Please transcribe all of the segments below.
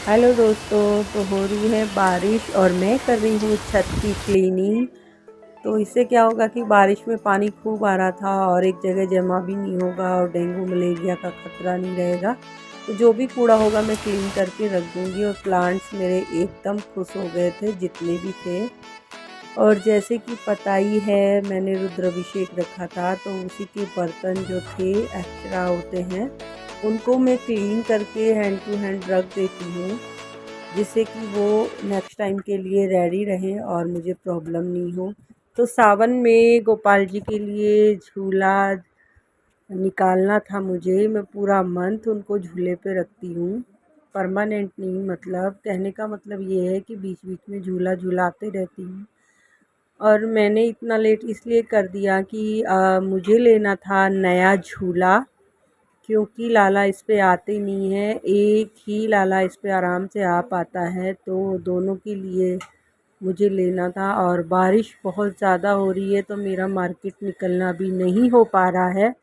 Hello दोस्तों। तो हो रही है बारिश और मैं कर रही हूँ छत की क्लीनिंग। तो इससे क्या होगा कि बारिश में पानी खूब आ रहा था और एक जगह जमा भी नहीं होगा और डेंगू मलेरिया का खतरा नहीं रहेगा। तो जो भी कूड़ा होगा मैं क्लीन करके रख दूँगी। और प्लांट्स मेरे एकदम खुश हो गए थे जितने भी थे। और जैसे कि पता ही है मैंने रुद्राभिषेक रखा था, तो उसी के बर्तन जो थे एक्स्ट्रा होते हैं उनको मैं क्लीन करके हैंड टू हैंड रख देती हूँ, जिससे कि वो नेक्स्ट टाइम के लिए रेडी रहें और मुझे प्रॉब्लम नहीं हो। तो सावन में गोपाल जी के लिए झूला निकालना था मुझे। मैं पूरा मंथ उनको झूले पे रखती हूँ, परमानेंट नहीं। मतलब कहने का मतलब ये है कि बीच बीच में झूला झूलाते रहती हूँ। और मैंने इतना लेट इसलिए कर दिया कि मुझे लेना था नया झूला, क्योंकि लाला इस पे आते नहीं है। एक ही लाला इस पे आराम से आ पाता है, तो दोनों के लिए मुझे लेना था। और बारिश बहुत ज़्यादा हो रही है तो मेरा मार्केट निकलना भी नहीं हो पा रहा है।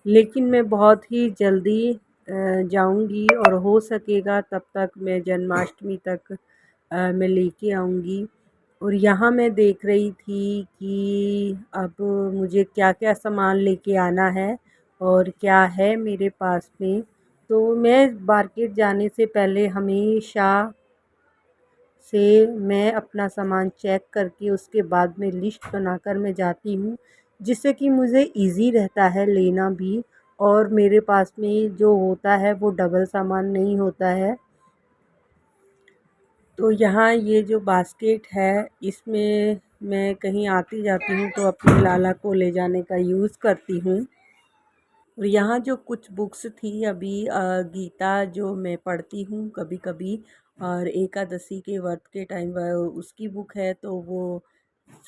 लेकिन मैं बहुत ही जल्दी जाऊंगी और हो सकेगा तब तक मैं जन्माष्टमी तक मैं लेके आऊँगी। और यहाँ मैं देख रही थी कि अब मुझे क्या-क्या सामान लेके आना है और क्या है मेरे पास में। तो मैं मार्केट जाने से पहले हमेशा से मैं अपना सामान चेक करके उसके बाद में लिस्ट बनाकर मैं जाती हूँ, जिससे कि मुझे ईज़ी रहता है लेना भी। और मेरे पास में जो होता है वो डबल सामान नहीं होता है। तो यहाँ ये जो बास्केट है इसमें मैं कहीं आती जाती हूँ तो अपने लाला को ले जाने का यूज़ करती हूँ। और यहाँ जो कुछ बुक्स थी अभी गीता जो मैं पढ़ती हूँ कभी-कभी, और एकादशी के व्रत के टाइम उसकी बुक है, तो वो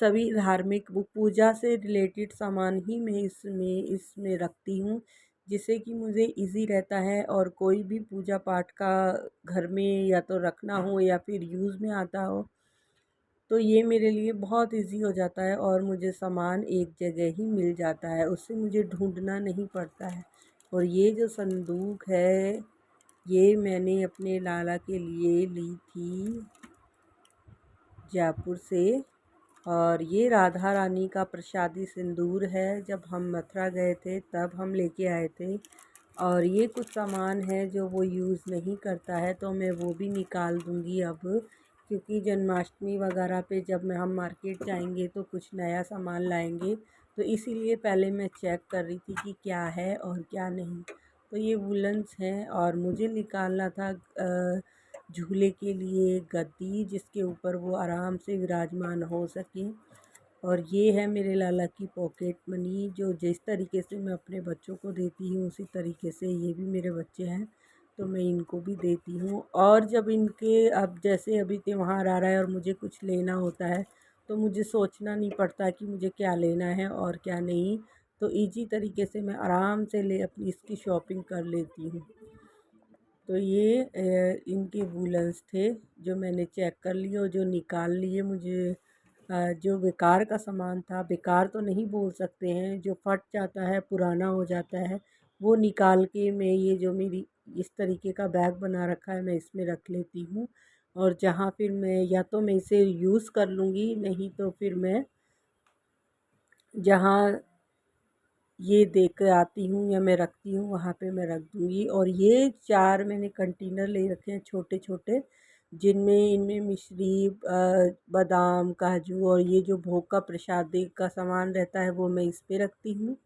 सभी धार्मिक बुक पूजा से रिलेटेड सामान ही मैं इसमें इसमें रखती हूँ, जिससे कि मुझे इजी रहता है। और कोई भी पूजा पाठ का घर में या तो रखना हो या फिर यूज़ में आता हो, तो ये मेरे लिए बहुत इजी हो जाता है और मुझे सामान एक जगह ही मिल जाता है, उससे मुझे ढूंढना नहीं पड़ता है। और ये जो संदूक है ये मैंने अपने लाला के लिए ली थी जयपुर से। और ये राधा रानी का प्रसादी सिंदूर है, जब हम मथुरा गए थे तब हम लेके आए थे। और ये कुछ सामान है जो वो यूज़ नहीं करता है, तो मैं वो भी निकाल दूँगी अब, क्योंकि जन्माष्टमी वगैरह पे जब मैं हम मार्केट जाएंगे तो कुछ नया सामान लाएंगे। तो इसीलिए पहले मैं चेक कर रही थी कि क्या है और क्या नहीं। तो ये वुलन्स हैं और मुझे निकालना था झूले के लिए गद्दी, जिसके ऊपर वो आराम से विराजमान हो सकें। और ये है मेरे लाला की पॉकेट मनी, जो जिस तरीके से मैं अपने बच्चों को देती हूँ उसी तरीके से ये भी मेरे बच्चे हैं, तो मैं इनको भी देती हूँ। और जब इनके अब जैसे अभी त्योहार आ रहा है और मुझे कुछ लेना होता है, तो मुझे सोचना नहीं पड़ता कि मुझे क्या लेना है और क्या नहीं। तो इजी तरीके से मैं आराम से ले अपनी इसकी शॉपिंग कर लेती हूँ। तो ये इनके वूलन्स थे जो मैंने चेक कर लिए और जो निकाल लिए। मुझे जो बेकार का सामान था, बेकार तो नहीं बोल सकते हैं, जो फट जाता है पुराना हो जाता है, वो निकाल के मैं ये जो मेरी इस तरीके का बैग बना रखा है मैं इसमें रख लेती हूँ। और जहाँ फिर मैं या तो मैं इसे यूज़ कर लूँगी, नहीं तो फिर मैं जहाँ ये दे के आती हूँ या मैं रखती हूँ वहाँ पे मैं रख दूँगी। और ये 4 मैंने कंटेनर ले रखे हैं छोटे-छोटे, जिनमें इनमें मिश्री, बादाम, काजू और ये जो भोग का प्रसादी का सामान रहता है वो मैं इस पे रखती हूँ।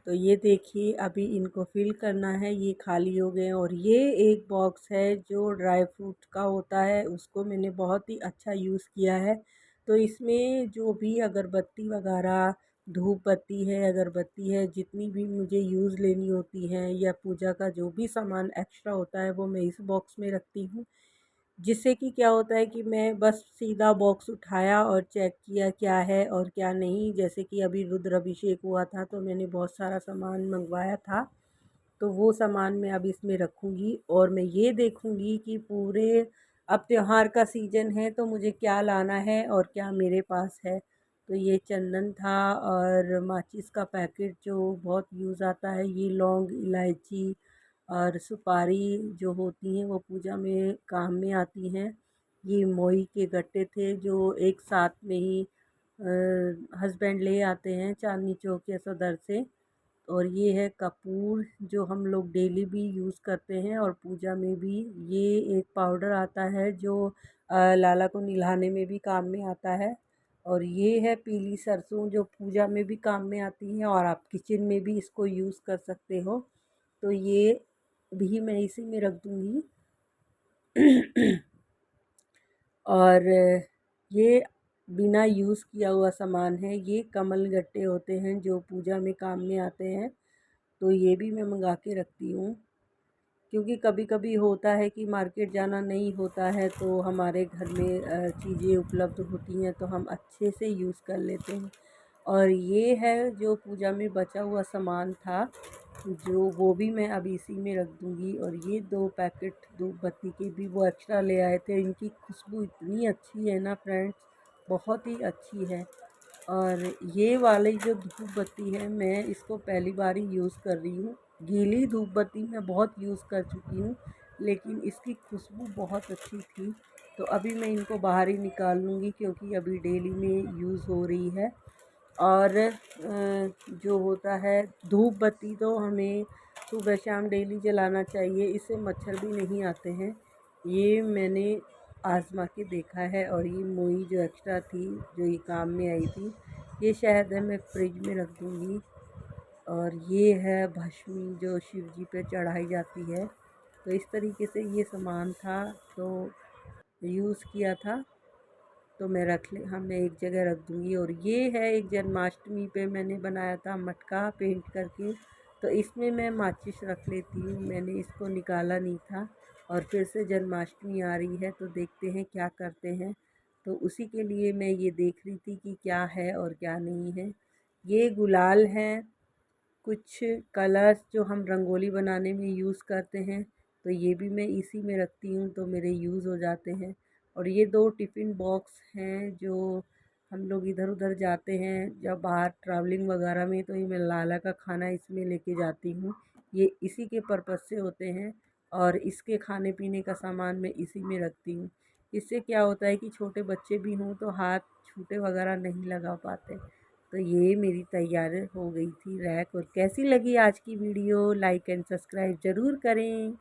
तो ये देखिए अभी इनको फिल करना है, ये खाली हो गए हैं। और ये एक बॉक्स है जो ड्राई फ्रूट का होता है, उसको मैंने बहुत ही अच्छा यूज़ किया है। तो इसमें जो भी अगरबत्ती वगैरह, धूप बत्ती है, अगरबत्ती है, जितनी भी मुझे यूज़ लेनी होती हैं या पूजा का जो भी सामान एक्स्ट्रा होता है वो मैं इस बॉक्स में रखती हूँ। जिससे कि क्या होता है कि मैं बस सीधा बॉक्स उठाया और चेक किया क्या है और क्या नहीं। जैसे कि अभी रुद्राभिषेक हुआ था तो मैंने बहुत सारा सामान मंगवाया था, तो वो सामान मैं अब इसमें रखूँगी। और मैं ये देखूँगी कि पूरे अब त्योहार का सीज़न है तो मुझे क्या लाना है और क्या मेरे पास है। तो ये चंदन था और माचिस का पैकेट जो बहुत यूज़ आता है, ये लौंग, इलायची और सुपारी जो होती हैं वो पूजा में काम में आती हैं। ये मोई के गट्टे थे जो एक साथ में ही हस्बैंड ले आते हैं चांदनी चौक या सदर से। और ये है कपूर जो हम लोग डेली भी यूज़ करते हैं और पूजा में भी। ये एक पाउडर आता है जो लाला को नहलाने में भी काम में आता है। और ये है पीली सरसों जो पूजा में भी काम में आती है और आप किचन में भी इसको यूज़ कर सकते हो। तो ये भी मैं इसी में रख दूँगी। और ये बिना यूज़ किया हुआ सामान है। ये कमल गट्टे होते हैं जो पूजा में काम में आते हैं। तो ये भी मैं मंगा के रखती हूँ, क्योंकि कभी कभी होता है कि मार्केट जाना नहीं होता है तो हमारे घर में चीज़ें उपलब्ध होती हैं तो हम अच्छे से यूज़ कर लेते हैं। और ये है जो पूजा में बचा हुआ सामान था, जो वो भी मैं अब इसी में रख दूँगी। और ये 2 पैकेट धूप बत्ती के भी वो एक्स्ट्रा ले आए थे। इनकी खुशबू इतनी अच्छी है ना फ्रेंड्स, बहुत ही अच्छी है। और ये वाली जो धूप बत्ती है मैं इसको पहली बार ही यूज़ कर रही हूँ। गीली धूप बत्ती मैं बहुत यूज़ कर चुकी हूँ, लेकिन इसकी खुशबू बहुत अच्छी थी। तो अभी मैं इनको बाहर ही निकाल लूँगी क्योंकि अभी डेली में यूज़ हो रही है। और जो होता है धूप बत्ती तो हमें सुबह शाम डेली जलाना चाहिए, इससे मच्छर भी नहीं आते हैं। ये मैंने आज़मा के देखा है। और ये मोई जो एक्स्ट्रा थी जो ये काम में आई थी, ये शायद है मैं फ्रिज में रख दूँगी। और ये है भस्मी जो शिव जी पे चढ़ाई जाती है। तो इस तरीके से ये सामान था तो यूज़ किया था। तो मैं रख ले हाँ मैं एक जगह रख दूँगी। और ये है एक जन्माष्टमी पे मैंने बनाया था मटका पेंट करके, तो इसमें मैं माचिस रख लेती हूँ। मैंने इसको निकाला नहीं था और फिर से जन्माष्टमी आ रही है तो देखते हैं क्या करते हैं। तो उसी के लिए मैं ये देख रही थी कि क्या है और क्या नहीं है। ये गुलाल हैं, कुछ कलर्स जो हम रंगोली बनाने में यूज़ करते हैं, तो ये भी मैं इसी में रखती हूँ तो मेरे यूज़ हो जाते हैं। और ये 2 टिफ़िन बॉक्स हैं जो हम लोग इधर उधर जाते हैं जब बाहर ट्रैवलिंग वगैरह में, तो ये मैं लाला का खाना इसमें लेके जाती हूँ। ये इसी के पर्पज़ से होते हैं और इसके खाने पीने का सामान मैं इसी में रखती हूँ। इससे क्या होता है कि छोटे बच्चे भी हों तो हाथ छूटे वगैरह नहीं लगा पाते। तो ये मेरी तैयार हो गई थी रैक। और कैसी लगी आज की वीडियो, लाइक एंड सब्सक्राइब ज़रूर करें।